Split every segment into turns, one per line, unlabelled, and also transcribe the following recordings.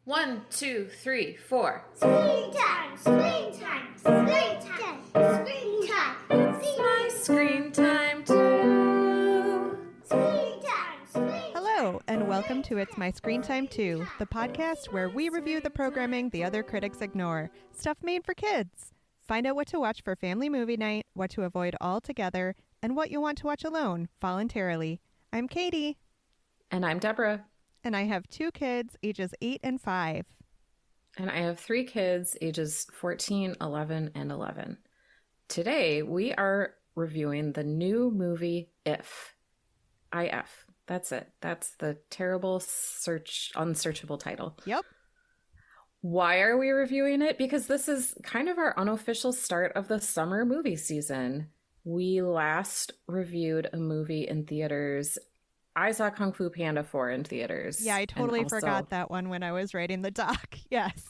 1, 2, 3, 4.
Screen time, screen time, screen time, screen time.
It's my screen time too.
Screen time, screen time.
Hello, and welcome to It's My Screen Time Too, the podcast where we review the programming the other critics ignore. Stuff made for kids. Find out what to watch for family movie night, what to avoid altogether, and what you want to watch alone, voluntarily. I'm Katie.
And I'm Deborah.
And I have 2 kids, ages 8 and 5.
And I have 3 kids, ages 14, 11, and 11. Today, we are reviewing the new movie If. IF. That's it. That's the terrible unsearchable title.
Yep.
Why are we reviewing it? Because this is kind of our unofficial start of the summer movie season. We last reviewed a movie in theaters. I saw Kung Fu Panda 4 in theaters.
Yeah, I totally forgot that one when I was writing the doc. Yes.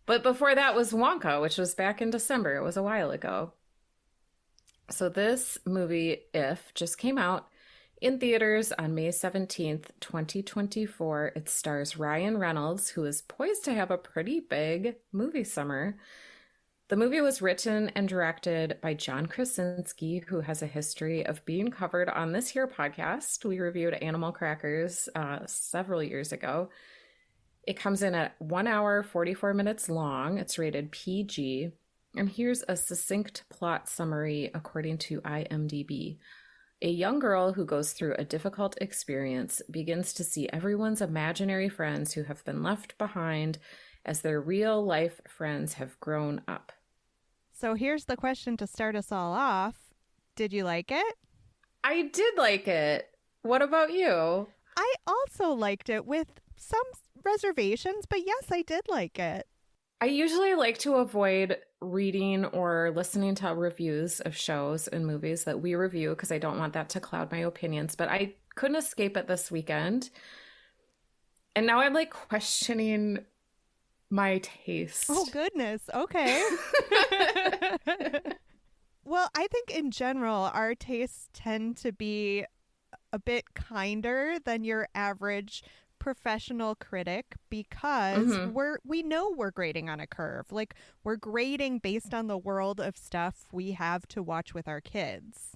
But before that was Wonka, which was back in December. It was a while ago. So this movie, If, just came out in theaters on May 17th, 2024. It stars Ryan Reynolds, who is poised to have a pretty big movie summer. The movie was written and directed by John Krasinski, who has a history of being covered on this here podcast. We reviewed Animal Crackers several years ago. It comes in at 1 hour, 44 minutes long. It's rated PG. And here's a succinct plot summary according to IMDb. A young girl who goes through a difficult experience begins to see everyone's imaginary friends who have been left behind as their real-life friends have grown up.
So here's the question to start us all off. Did you like it?
I did like it. What about you?
I also liked it with some reservations, but yes, I did like it.
I usually like to avoid reading or listening to reviews of shows and movies that we review because I don't want that to cloud my opinions, but I couldn't escape it this weekend. And now I'm like questioning my taste.
Oh, goodness. Okay. Well, I think in general, our tastes tend to be a bit kinder than your average professional critic because we know we're grading on a curve. Like, we're grading based on the world of stuff we have to watch with our kids.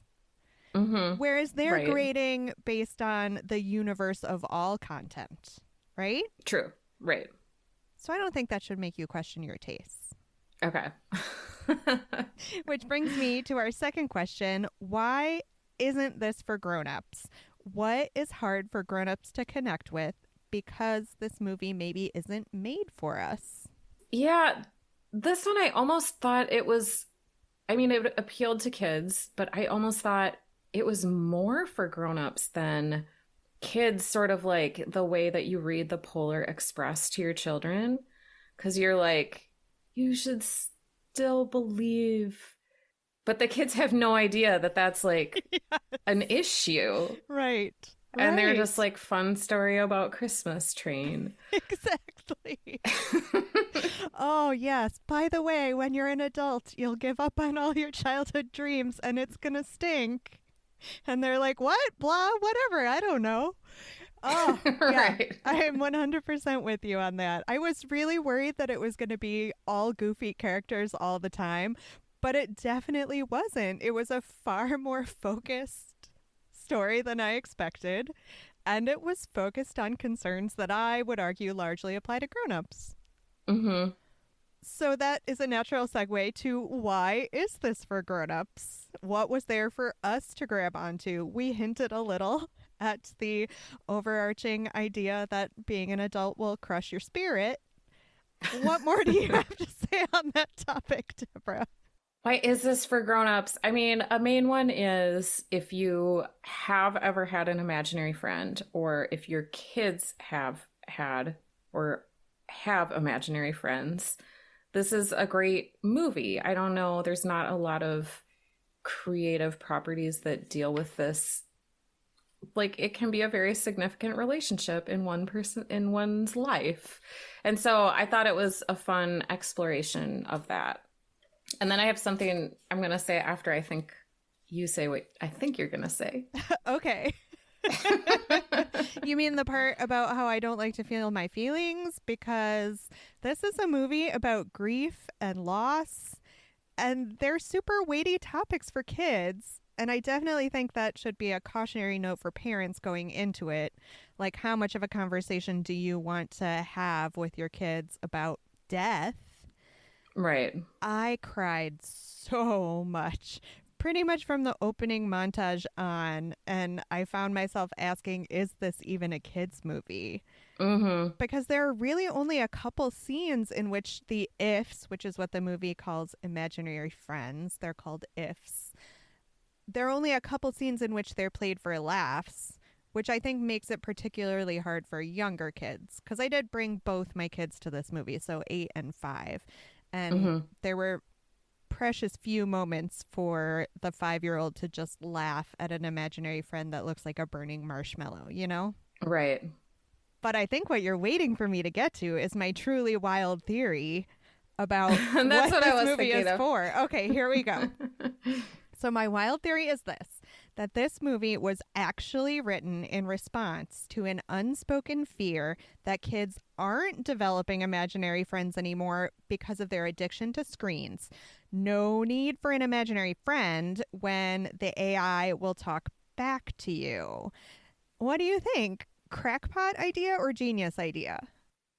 Whereas they're grading based on the universe of all content, right?
True. Right.
So I don't think that should make you question your tastes.
Okay.
Which brings me to our second question. Why isn't this for grown-ups? What is hard for grown-ups to connect with because this movie maybe isn't made for us?
Yeah, this one I almost thought it was, it appealed to kids, but I almost thought it was more for grown-ups than kids, sort of like the way that you read the Polar Express to your children, because you're like, you should still believe. But the kids have no idea that that's like an issue.
Right.
And they're just like, fun story about Christmas train.
Exactly. Oh, yes. By the way, when you're an adult, you'll give up on all your childhood dreams and it's going to stink. And they're like, what? Blah, whatever. I don't know. Oh,
Right.
Yeah, I am 100% with you on that. I was really worried that it was going to be all goofy characters all the time, but it definitely wasn't. It was a far more focused story than I expected, and it was focused on concerns that I would argue largely apply to grown-ups. So that is a natural segue to why is this for grown-ups? What was there for us to grab onto? We hinted a little at the overarching idea that being an adult will crush your spirit. What more do you have to say on that topic, Deborah?
Why is this for grown-ups? A main one is if you have ever had an imaginary friend, or if your kids have had or have imaginary friends, this is a great movie. I don't know, there's not a lot of creative properties that deal with this. Like, it can be a very significant relationship in one's life. And so I thought it was a fun exploration of that. And then I have something I'm going to say after I think you say what I think you're going to say.
Okay. You mean the part about how I don't like to feel my feelings? Because this is a movie about grief and loss, and they're super weighty topics for kids. And I definitely think that should be a cautionary note for parents going into it. Like, how much of a conversation do you want to have with your kids about death?
Right.
I cried so much, pretty much from the opening montage on, and I found myself asking, is this even a kids' movie?
Mm-hmm.
Because there are really only a couple scenes in which the ifs, which is what the movie calls imaginary friends, they're called ifs. There are only a couple scenes in which they're played for laughs, which I think makes it particularly hard for younger kids. Because I did bring both my kids to this movie, so 8 and 5. And
Mm-hmm.
there were precious few moments for the 5-year-old to just laugh at an imaginary friend that looks like a burning marshmallow, you know?
Right.
But I think what you're waiting for me to get to is my truly wild theory about
And that's
what
what I
this
was
movie
thinking
is
of.
for. Okay, here we go. So my wild theory is this, that this movie was actually written in response to an unspoken fear that kids aren't developing imaginary friends anymore because of their addiction to screens. No need for an imaginary friend when the AI will talk back to you. What do you think? Crackpot idea or genius idea?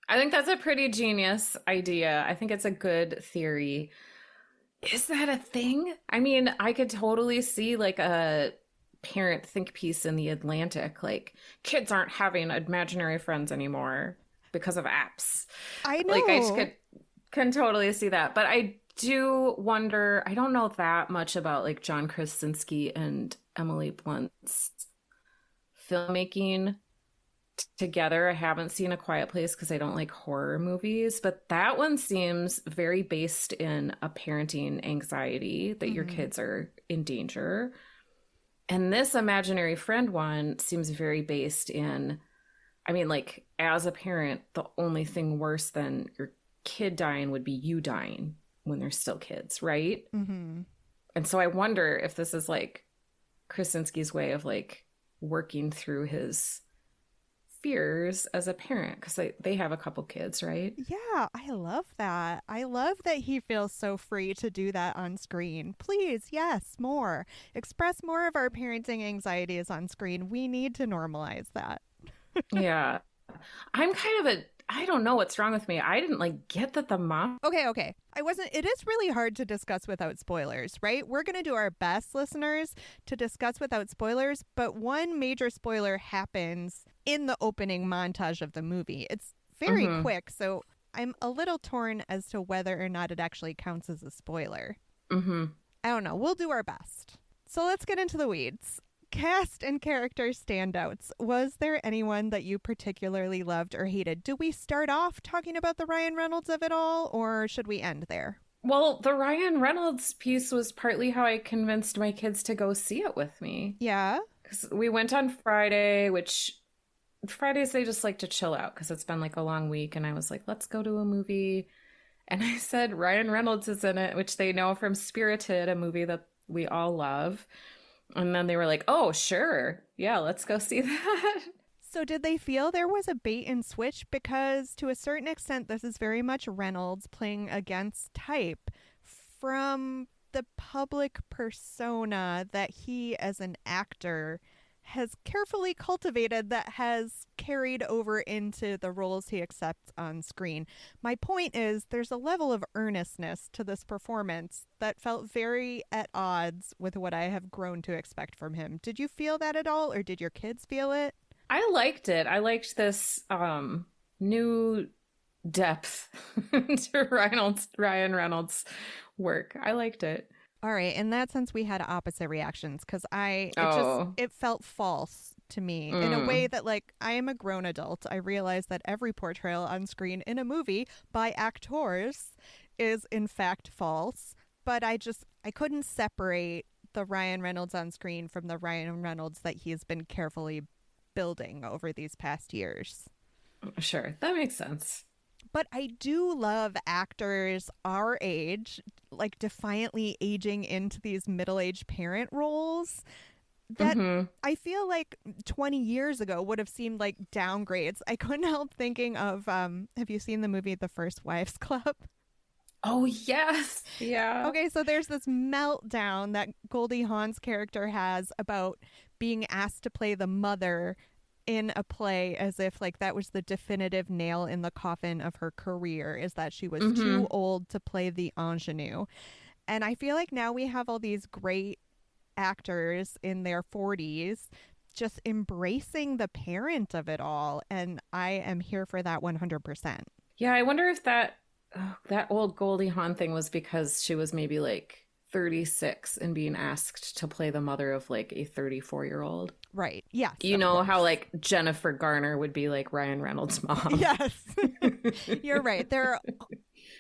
I think that's a pretty genius idea. I think it's a good theory. Is that a thing? I mean, I could totally see like a parent think piece in the Atlantic, like kids aren't having imaginary friends anymore because of apps.
I
Like I just
know.
can totally see that. But I do wonder, I don't know that much about like John Krasinski and Emily Blunt's filmmaking together. I haven't seen A Quiet Place because I don't like horror movies, but that one seems very based in a parenting anxiety that your
Mhm.
kids are in danger. And this imaginary friend one seems very based in, I mean, like, as a parent, the only thing worse than your kid dying would be you dying when they're still kids, right?
Mhm.
And so I wonder if this is like Krasinski's way of like working through his fears as a parent because they have a couple kids, right?
Yeah, I love that. I love that he feels so free to do that on screen. Please, yes, more. Express more of our parenting anxieties on screen. We need to normalize that.
Yeah. I'm kind of a I don't know what's wrong with me. I didn't like get that the mom.
Okay. I wasn't, it is really hard to discuss without spoilers, right? We're going to do our best, listeners, to discuss without spoilers, but one major spoiler happens in the opening montage of the movie. It's very
Mm-hmm.
quick, so I'm a little torn as to whether or not it actually counts as a spoiler.
Mm-hmm.
I don't know. We'll do our best. So let's get into the weeds. Cast and character standouts. Was there anyone that you particularly loved or hated? Do we start off talking about the Ryan Reynolds of it all, or should we end there?
Well, the Ryan Reynolds piece was partly how I convinced my kids to go see it with me.
Yeah.
Because we went on Friday, which Fridays they just like to chill out because it's been like a long week. And I was like, let's go to a movie. And I said, Ryan Reynolds is in it, which they know from Spirited, a movie that we all love. And then they were like, oh, sure. Yeah, let's go see that.
So did they feel there was a bait and switch? Because to a certain extent, this is very much Reynolds playing against type from the public persona that he as an actor has carefully cultivated that has carried over into the roles he accepts on screen. My point is, there's a level of earnestness to this performance that felt very at odds with what I have grown to expect from him. Did you feel that at all, or did your kids feel it?
I liked it. I liked this new depth to Ryan Reynolds' work. I liked it.
All right, in that sense, we had opposite reactions because
Oh.
it felt false to me in a way
Mm.
that, like, I am a grown adult. I realize that every portrayal on screen in a movie by actors is in fact false, but I couldn't separate the Ryan Reynolds on screen from the Ryan Reynolds that he has been carefully building over these past years.
Sure. That makes sense.
But I do love actors our age, like defiantly aging into these middle aged parent roles. That
Mm-hmm.
I feel like 20 years ago would have seemed like downgrades. I couldn't help thinking of have you seen the movie The First Wives Club?
Oh, yes. Yeah.
Okay, so there's this meltdown that Goldie Hawn's character has about being asked to play the mother in a play, as if like that was the definitive nail in the coffin of her career, is that she was
Mm-hmm.
too old to play the ingenue. And I feel like now we have all these great actors in their 40s just embracing the parent of it all, and I am here for that 100%.
Yeah, I wonder if that old Goldie Hawn thing was because she was maybe like 36 and being asked to play the mother of like a 34-year-old.
Right. Yes,
You
of
know how
course.
like Jennifer Garner would be like Ryan Reynolds' mom.
Yes. You're right. There are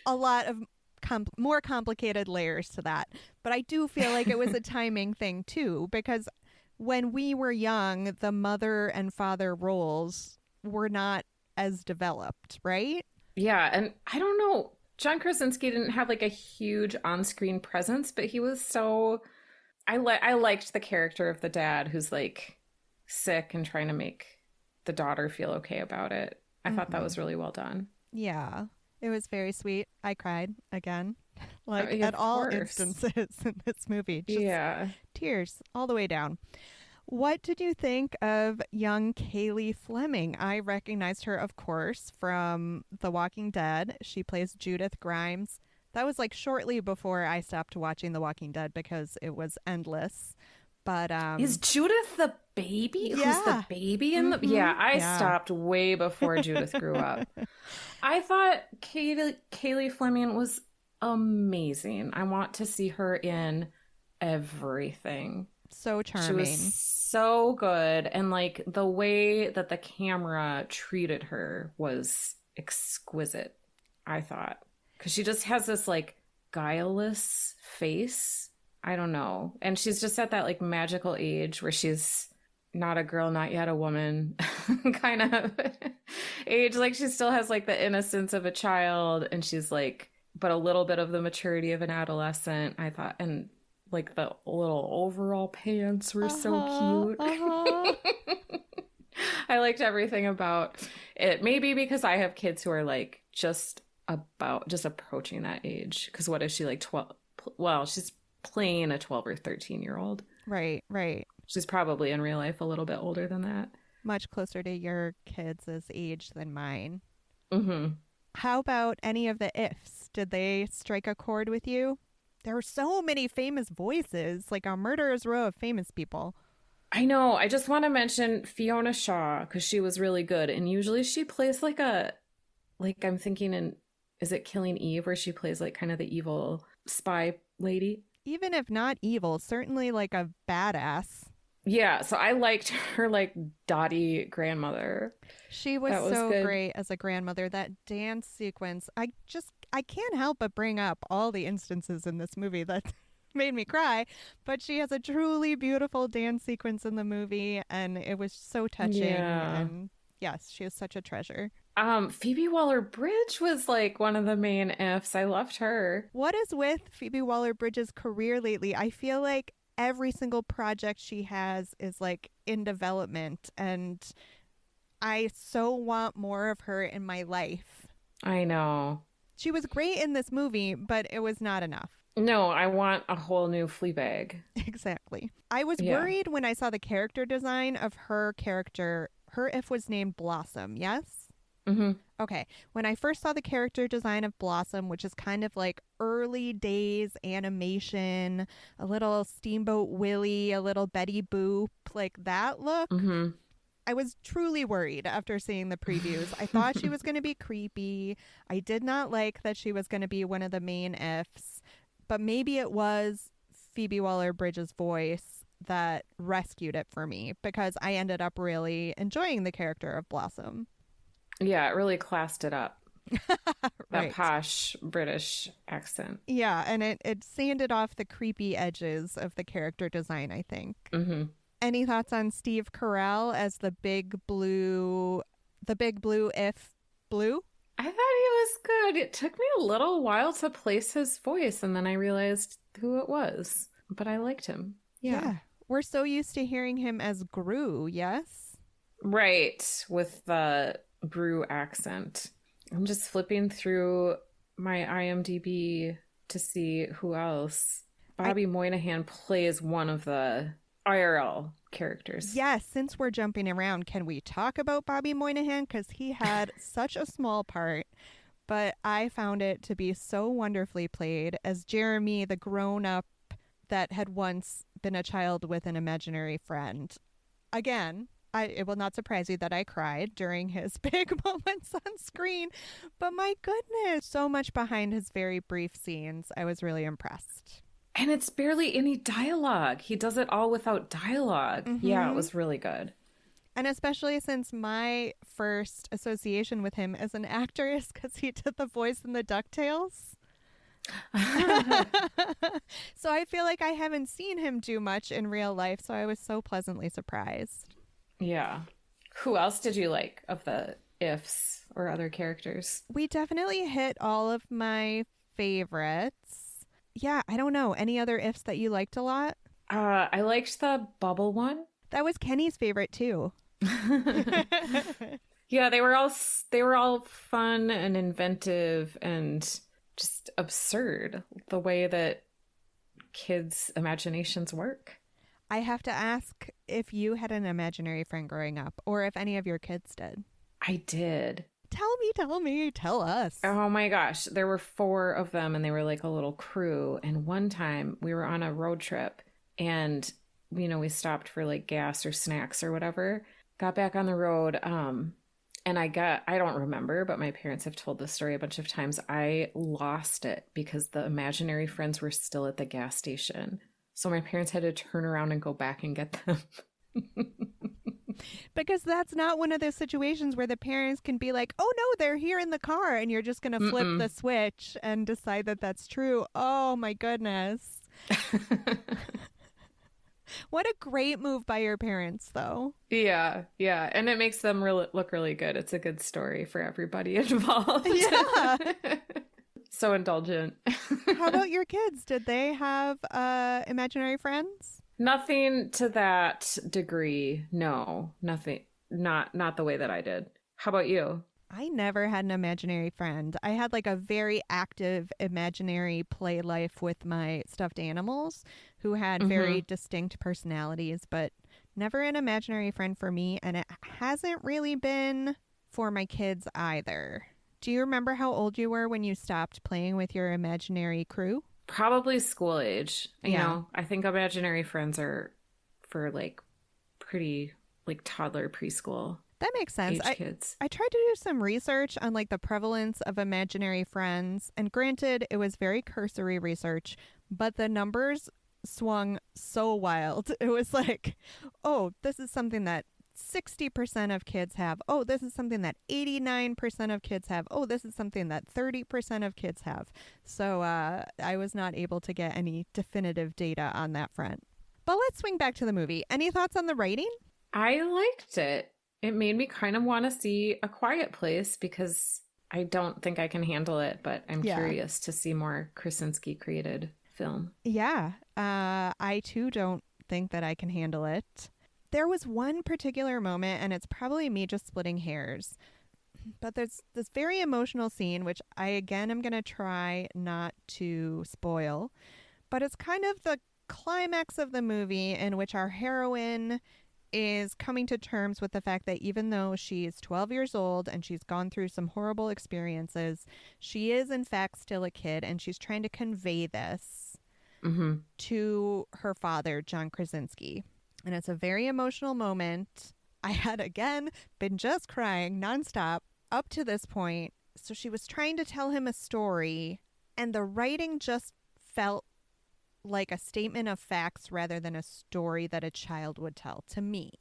a lot of more complicated layers to that. But I do feel like it was a timing thing too, because when we were young, the mother and father roles were not as developed, right?
Yeah, and I don't know. John Krasinski didn't have like a huge on-screen presence, but he was so I liked the character of the dad who's like sick and trying to make the daughter feel okay about it. I thought that
Mm-hmm.
was really well done.
Yeah. It was very sweet. I cried again, like
Yeah,
at
of
all
course.
instances in this movie. Just
Yeah.
tears all the way down. What did you think of young Kaylee Fleming? I recognized her, of course, from The Walking Dead. She plays Judith Grimes. That was like shortly before I stopped watching The Walking Dead because it was endless. But
Is Judith the baby? Who's the
yeah.
baby in the
Mhm.
Yeah, I
Yeah.
stopped way before Judith grew up. I thought Kaylee Fleming was amazing. I want to see her in everything.
So
She was
charming.
so good. And like the way that the camera treated her was exquisite, I thought. Because she just has this like guileless face. I don't know. And she's just at that like magical age where she's not a girl, not yet a woman kind of age. Like she still has like the innocence of a child and she's like, but a little bit of the maturity of an adolescent, I thought. And like the little overall pants were so
Uh-huh.
cute.
Uh-huh.
I liked everything about it. Maybe because I have kids who are like just approaching that age. Because what is she like 12? Well, she's playing a 12 or 13-year-old.
Right, right.
She's probably in real life a little bit older than that.
Much closer to your kids' age than mine.
Mm-hmm.
How about any of the ifs? Did they strike a chord with you? There were so many famous voices, like a murderer's row of famous people.
I know. I just want to mention Fiona Shaw because she was really good. And usually she plays like I'm thinking in, is it Killing Eve where she plays like kind of the evil spy lady?
Even if not evil, certainly like a badass.
Yeah. So I liked her like dotty grandmother.
She was
That was
so
good.
great as a grandmother. That dance sequence, I can't help but bring up all the instances in this movie that made me cry, but she has a truly beautiful dance sequence in the movie and it was so touching,
Yeah.
and yes, she is such a treasure.
Phoebe Waller-Bridge was like one of the main ifs. I loved her.
What is with Phoebe Waller-Bridge's career lately? I feel like every single project she has is like in development, and I so want more of her in my life.
I know.
She was great in this movie, but it was not enough.
No, I want a whole new Fleabag.
Exactly. I was
Yeah.
worried when I saw the character design of her character. Her if was named Blossom, yes?
Mm-hmm.
Okay. When I first saw the character design of Blossom, which is kind of like early days animation, a little Steamboat Willie, a little Betty Boop, like that look,
Mm-hmm.
I was truly worried after seeing the previews. I thought she was going to be creepy. I did not like that she was going to be one of the main ifs, but maybe it was Phoebe Waller-Bridge's voice that rescued it for me because I ended up really enjoying the character of Blossom.
Yeah, it really classed it up. That
Right.
posh British accent.
Yeah, and it sanded off the creepy edges of the character design, I think.
Mm-hmm.
Any thoughts on Steve Carell as the big blue if blue?
I thought he was good. It took me a little while to place his voice, and then I realized who it was. But I liked him. Yeah.
We're so used to hearing him as Gru, yes?
Right, with the Brew accent. I'm just flipping through my IMDb to see who else.
I
Bobby Moynihan plays one of the IRL characters.
Yes, since we're jumping around, can we talk about Bobby Moynihan? Because he had such a small part, but I found it to be so wonderfully played as Jeremy, the grown up that had once been a child with an imaginary friend. Again, it will not surprise you that I cried during his big moments on screen, but my goodness, so much behind his very brief scenes. I was really impressed.
And it's barely any dialogue. He does it all without dialogue. Yeah, it
Mm-hmm.
was really good.
And especially since my first association with him as an actor is because he did the voice in the DuckTales. So I feel like I haven't seen him do much in real life, so I was so pleasantly surprised.
Yeah. Who else did you like of the ifs or other characters?
We definitely hit all of my favorites. Yeah, I don't know. Any other ifs that you liked a lot?
I liked the bubble one.
That was Kenny's favorite too.
Yeah, they were all fun and inventive and just absurd the way that kids' imaginations work.
I have to ask if you had an imaginary friend growing up or if any of your kids did.
I did.
Tell me, tell us.
Oh my gosh, there were four of them and they were like a little crew. And one time we were on a road trip and we stopped for like gas or snacks or whatever. Got back on the road and I don't remember, but my parents have told this story a bunch of times. I lost it because the imaginary friends were still at the gas station. So my parents had to turn around and go back and get them.
Because that's not one of those situations where the parents can be like, oh no, they're here in the car. And you're just going to flip the switch and decide that that's true. Oh my goodness. What a great move by your parents, though.
Yeah, yeah. And it makes them look really good. It's a good story for everybody involved.
Yeah.
So indulgent.
How about your kids? Did they have imaginary friends?
Nothing to that degree. No, nothing. Not the way that I did. How about you?
I never had an imaginary friend. I had like a very active imaginary play life with my stuffed animals who had very distinct personalities, but never an imaginary friend for me. And it hasn't really been for my kids either. Do you remember how old you were when you stopped playing with your imaginary crew?
Probably school age.
Yeah.
I think imaginary friends are for like pretty like toddler preschool
That makes sense.
age kids.
I tried to do some research on like the prevalence of imaginary friends, and granted, it was very cursory research, but the numbers swung so wild. It was like, oh, this is something that 60% of kids have. Oh, this is something that 89% of kids have. Oh, this is something that 30% of kids have. So I was not able to get any definitive data on that front. But let's swing back to the movie. Any thoughts on the writing?
I liked it. It made me kind of want to see A Quiet Place because I don't think I can handle it, but I'm curious to see more Krasinski created film.
Yeah, I too don't think that I can handle it. There was one particular moment, and it's probably me just splitting hairs, but there's this very emotional scene, which I again am going to try not to spoil, but it's kind of the climax of the movie in which our heroine is coming to terms with the fact that even though she's 12 years old and she's gone through some horrible experiences, she is in fact still a kid, and she's trying to convey this to her father, John Krasinski. And it's a very emotional moment. I had, again, been just crying nonstop up to this point. So she was trying to tell him a story, and the writing just felt like a statement of facts rather than a story that a child would tell to me.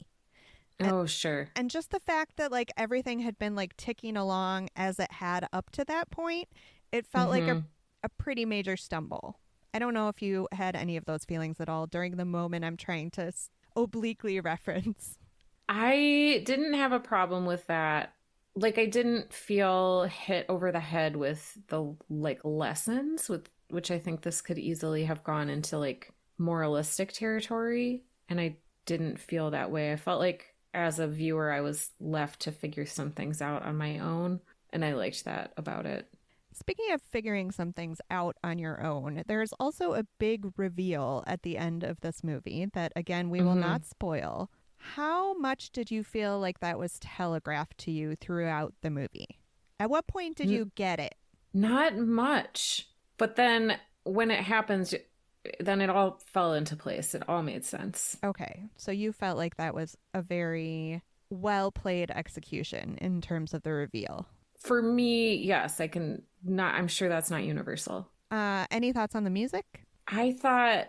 Oh, sure.
And just the fact that like everything had been like ticking along as it had up to that point, it felt like a pretty major stumble. I don't know if you had any of those feelings at all during the moment I'm trying to obliquely reference.
I didn't have a problem with that. Like I didn't feel hit over the head with the like lessons with which I think this could easily have gone into like moralistic territory. and I didn't feel that way. I felt like as a viewer, I was left to figure some things out on my own, and I liked that about it.
Speaking of figuring some things out on your own, there's also a big reveal at the end of this movie that, again, we will
Hmm.
not spoil. How much did you feel like that was telegraphed to you throughout the movie? At what point did
N-
you get it?
Not much. But then when it happens, then it all fell into place. It all made sense.
Okay, so you felt like that was a very well played execution in terms of the reveal.
For me, yes, I can not, I'm sure that's not universal.
Any thoughts on the music?
I thought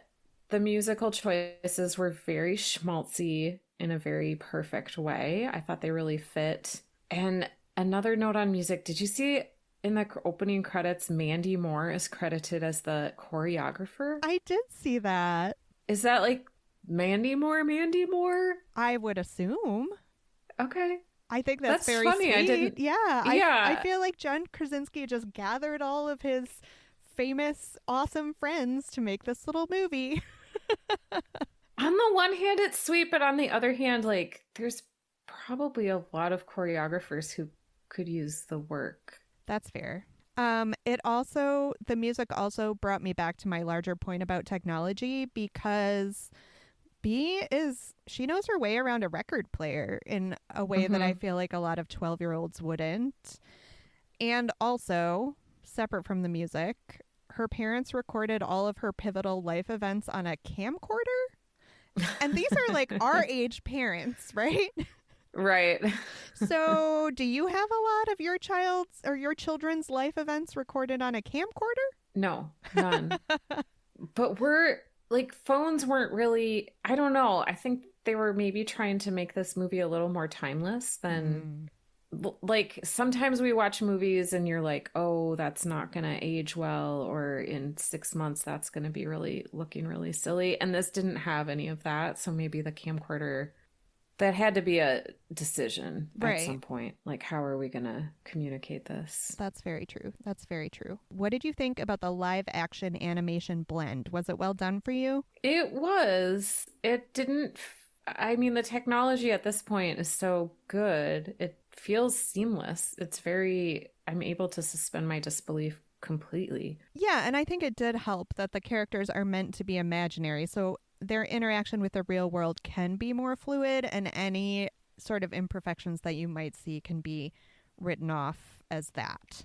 the musical choices were very schmaltzy in a very perfect way. I thought they really fit. And another note on music, did you see in the opening credits, Mandy Moore is credited as the choreographer?
I did see that.
Is that like Mandy Moore, Mandy Moore?
I would assume.
Okay.
I think that's
That's
very
funny. I
sweet.
didn't.
Yeah, I
Yeah.
feel like John Krasinski just gathered all of his famous, awesome friends to make this little movie.
On the one hand, it's sweet, but on the other hand, like, there's probably a lot of choreographers who could use the work.
That's fair. The music also brought me back to my larger point about technology because she knows her way around a record player in a way that I
Hmm.
feel like a lot of 12-year-olds wouldn't. And also, separate from the music, her parents recorded all of her pivotal life events on a camcorder. And these are like our age parents, right?
Right.
So, do you have a lot of your child's or your children's life events recorded on a camcorder?
No, none. But we're like, phones weren't really, I don't know. I think they were maybe trying to make this movie a little more timeless than,
Mm.
like, sometimes we watch movies and you're like, oh, that's not going to age well, or in 6 months, that's going to be really looking really silly. And this didn't have any of that. So maybe the camcorder, that had to be a decision at
Right.
some point. Like, how are we going to communicate this?
That's very true. That's very true. What did you think about the live action animation blend? Was it well done for you?
It was. It didn't. I mean, the technology at this point is so good. It feels seamless. It's very. I'm able to suspend my disbelief completely.
Yeah, and I think it did help that the characters are meant to be imaginary. So their interaction with the real world can be more fluid, and any sort of imperfections that you might see can be written off as that.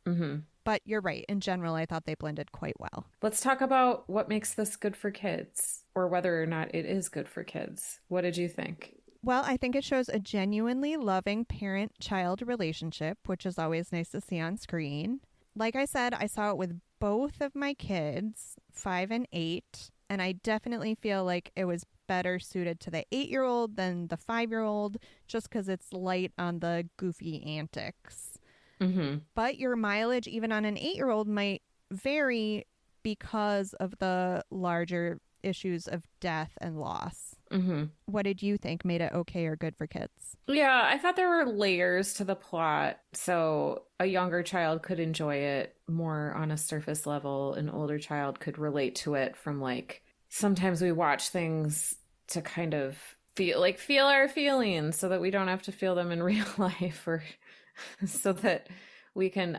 Hmm.
But you're right. In general, I thought they blended quite well.
Let's talk about what makes this good for kids, or whether or not it is good for kids. What did you think?
Well, I think it shows a genuinely loving parent child relationship, which is always nice to see on screen. Like I said, I saw it with both of my kids, 5 and 8, and I definitely feel like it was better suited to the 8-year-old than the 5-year-old just because it's light on the goofy antics.
Hmm.
But your mileage, even on an 8-year-old, might vary because of the larger issues of death and loss.
Hmm.
What did you think made it okay or good for kids?
Yeah, I thought there were layers to the plot. So a younger child could enjoy it more on a surface level. An older child could relate to it from, like, sometimes we watch things to kind of feel our feelings so that we don't have to feel them in real life, or so that we can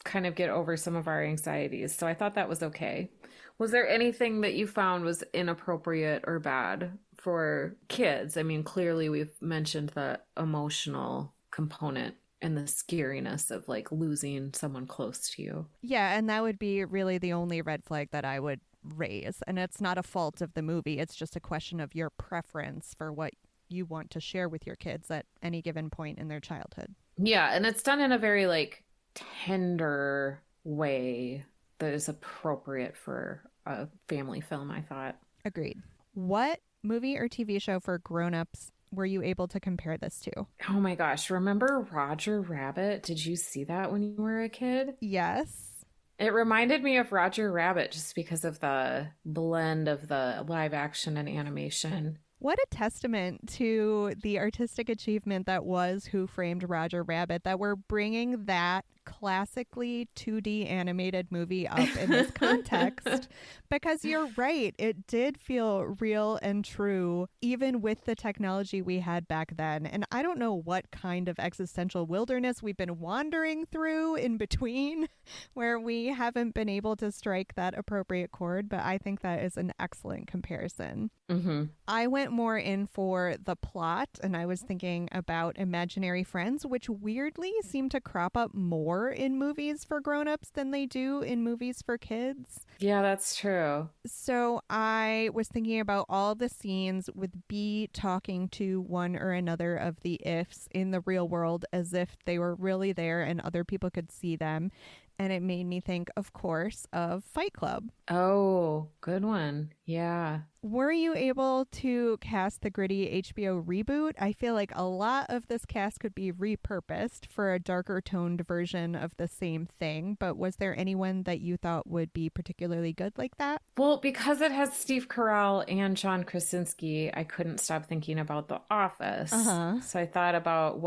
kind of get over some of our anxieties. So I thought that was okay. Was there anything that you found was inappropriate or bad for kids? I mean, clearly we've mentioned the emotional component and the scariness of, like, losing someone close to you.
Yeah, and that would be really the only red flag that I would raise. And it's not a fault of the movie, it's just a question of your preference for what you want to share with your kids at any given point in their childhood.
Yeah, and it's done in a very, like, tender way that is appropriate for a family film, I thought.
Agreed. What movie or TV show for grown-ups were you able to compare this to?
Oh my gosh, remember Roger Rabbit? Did you see that when you were a kid?
Yes.
It reminded me of Roger Rabbit just because of the blend of the live action and animation.
What a testament to the artistic achievement that was Who Framed Roger Rabbit, that we're bringing that classically 2D animated movie up in this context because you're right. It did feel real and true, even with the technology we had back then. And I don't know what kind of existential wilderness we've been wandering through in between where we haven't been able to strike that appropriate chord, but I think that is an excellent comparison.
Mm-hmm.
I went more in for the plot, and I was thinking about imaginary friends, which weirdly seem to crop up more in movies for grown-ups than they do in movies for kids.
Yeah, that's true.
So I was thinking about all the scenes with B talking to one or another of the ifs in the real world as if they were really there and other people could see them. And it made me think, of course, of Fight Club.
Oh, good one. Yeah.
Were you able to cast the gritty HBO reboot? I feel like a lot of this cast could be repurposed for a darker toned version of the same thing, but was there anyone that you thought would be particularly good like that?
Well, because it has Steve Carell and John Krasinski, I couldn't stop thinking about The Office.
Uh-huh.
So I thought about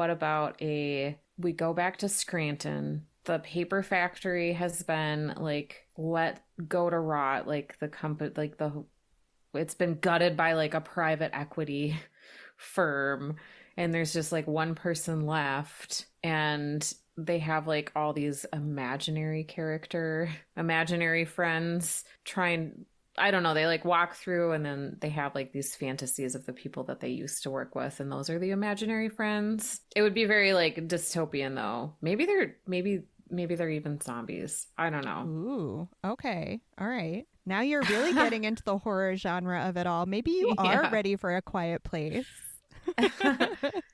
we go back to Scranton. The paper factory has been like let go to rot, like the company, it's been gutted by like a private equity firm, and there's just like one person left, and they have like all these imaginary friends trying. I don't know, they like walk through and then they have like these fantasies of the people that they used to work with, and those are the imaginary friends. It would be very like dystopian though. Maybe they're even zombies. I don't know.
Ooh, okay. All right. Now you're really getting into the horror genre of it all. Maybe you are ready for A Quiet Place.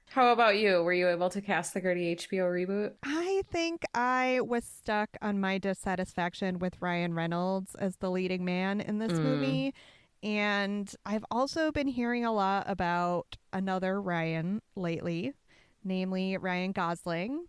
How about you? Were you able to cast the gritty HBO reboot?
I think I was stuck on my dissatisfaction with Ryan Reynolds as the leading man in this movie. And I've also been hearing a lot about another Ryan lately, namely Ryan Gosling,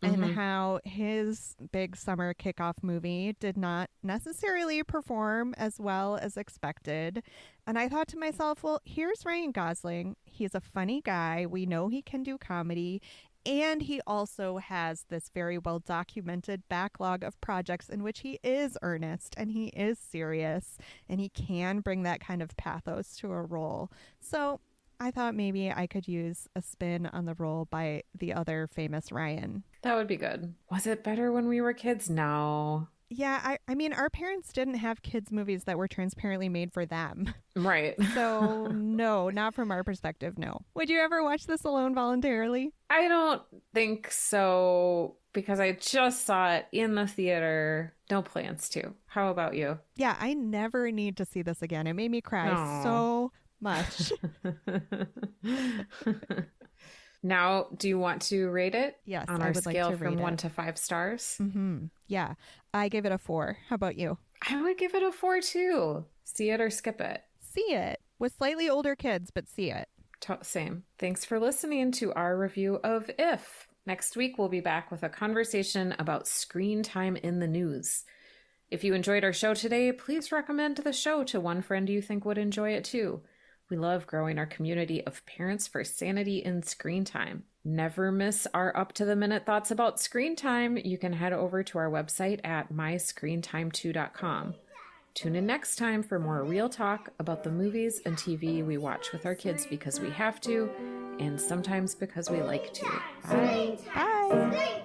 and how his big summer kickoff movie did not necessarily perform as well as expected. And I thought to myself, well, here's Ryan Gosling. He's a funny guy. We know he can do comedy. And he also has this very well documented backlog of projects in which he is earnest and he is serious and he can bring that kind of pathos to a role. So I thought maybe I could use a spin on the role by the other famous Ryan.
That would be good. Was it better when we were kids? No.
Yeah, I mean, our parents didn't have kids' movies that were transparently made for them.
Right.
So, no, not from our perspective, no. Would you ever watch this alone voluntarily?
I don't think so, because I just saw it in the theater. No plans to. How about you?
Yeah, I never need to see this again. It made me cry so much.
Now, do you want to rate it?
Yes,
on
I
our
would
scale
like to
from
rate
1
it.
to 5 stars?
Yeah, I give it a 4. How about you?
I would give it a 4 too. See it or skip it.
See it. With slightly older kids, but see it.
Same. Thanks for listening to our review of If. Next week, we'll be back with a conversation about screen time in the news. If you enjoyed our show today, please recommend the show to one friend you think would enjoy it too. We love growing our community of parents for sanity in screen time. Never miss our up-to-the-minute thoughts about screen time. You can head over to our website at myscreentime2.com. Tune in next time for more real talk about the movies and TV we watch with our kids because we have to, and sometimes because we like to. Bye.
Bye.